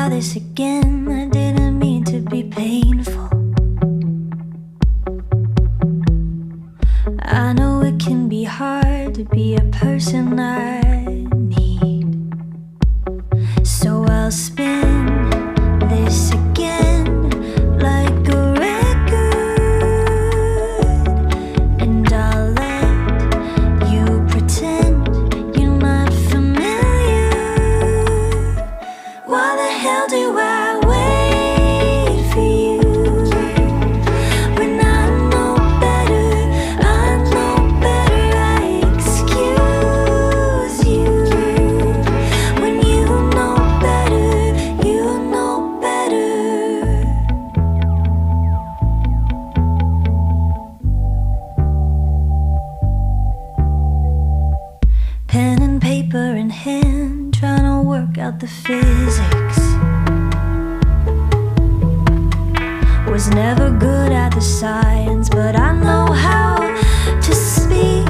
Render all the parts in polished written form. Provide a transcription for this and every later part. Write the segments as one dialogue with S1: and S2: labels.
S1: try this again. I didn't mean to be painful. I know it can be hard to be a person I need. So I'll spin this again like a record, and I'll let you pretend you're not familiar. Why the hell do I wait for you when I know better? I know better. I excuse you when you know better. You know better. Pen and paper in hand, trying to work out the physics. Was never good at the science, but I know how to speak.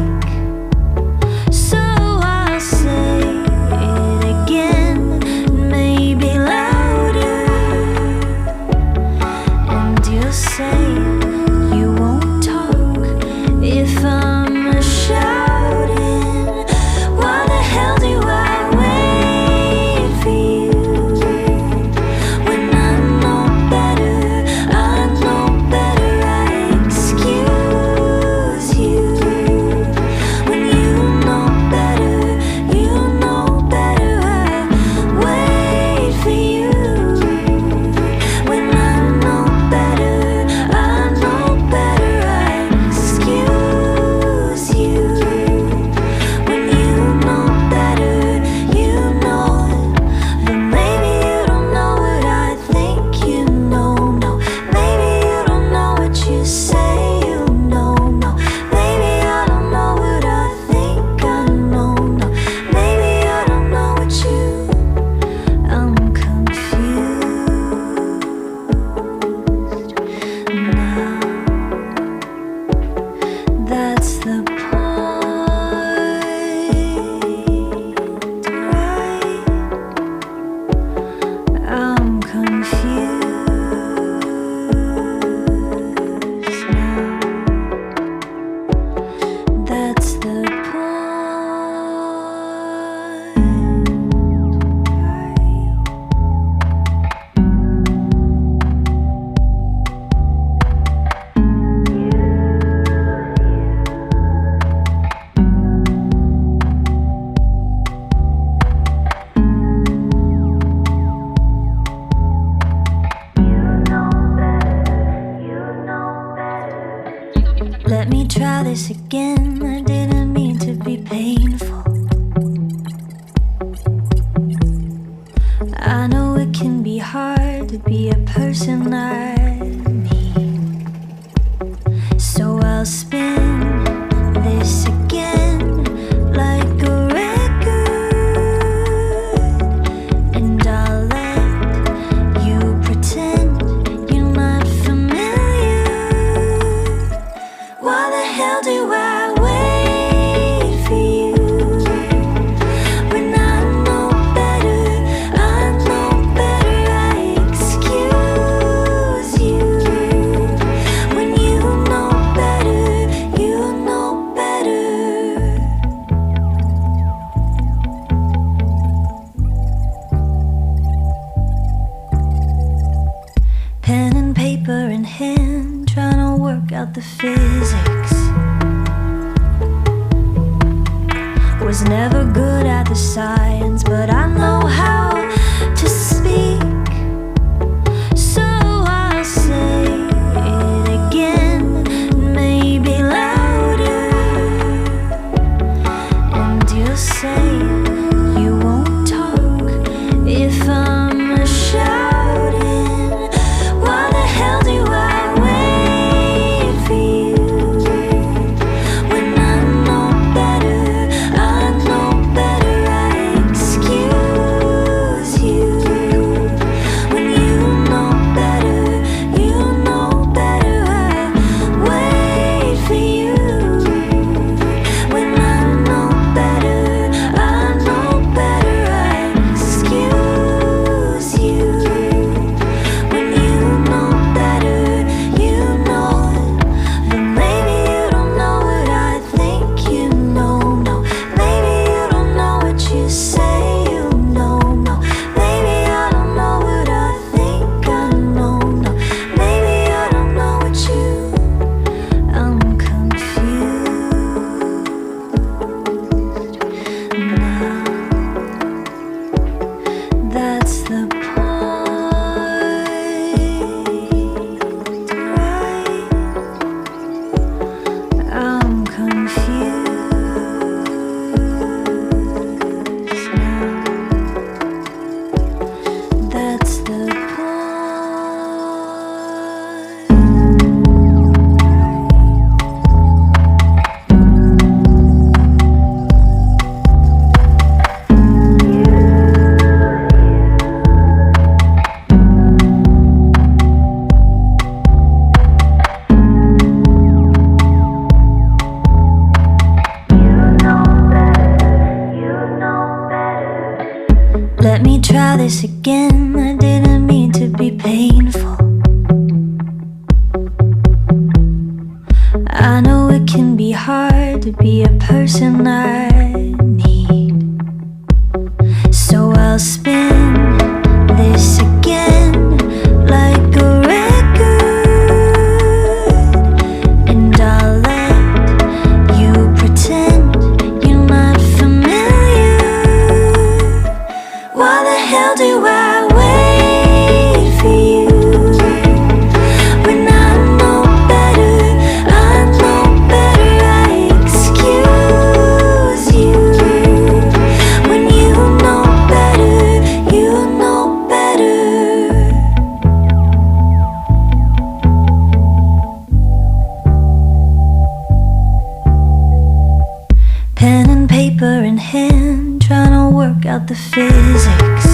S1: So I'll say it again, maybe louder, and you'll say you won't talk if I'm shouting. Why the hell do I wait for you when I know better? I know better. I excuse you when you know better. You know better. I wait for you when I know better. I know better. I excuse you when you know better. You know it, but maybe you don't know what I think you know. No, maybe you don't know what you say you know. No, maybe I don't know what I think I know. No, maybe I don't know what you. I'm confused now. That's the point, right? I'm confused now. That's the point, right? Let me try this again. I didn't mean to be painful. I know it can be hard to be a person I need. So I'll spin this again like a record, and I'll let you pretend you're not familiar. Why the hell do I wait for you when I know better? I know better. I excuse you when you know better. You know better. Pen and paper in hand, trying to work out the physics. Was never good at the science, but I know how to speak. So I'll say it again, maybe louder, and you'll say you won't talk if I'm shouting. Why the hell do I wait for you when I know better? I know better. I Let me try this again. I didn't mean to be painful. I know it can be hard to be a person I need. So I'll spin this again like a record, and I'll let you pretend you're not familiar. Why the hell do I wait for you when I know better? I know better. I excuse you when you know better. You know better. Pen and paper in hand, trying to work out the physics.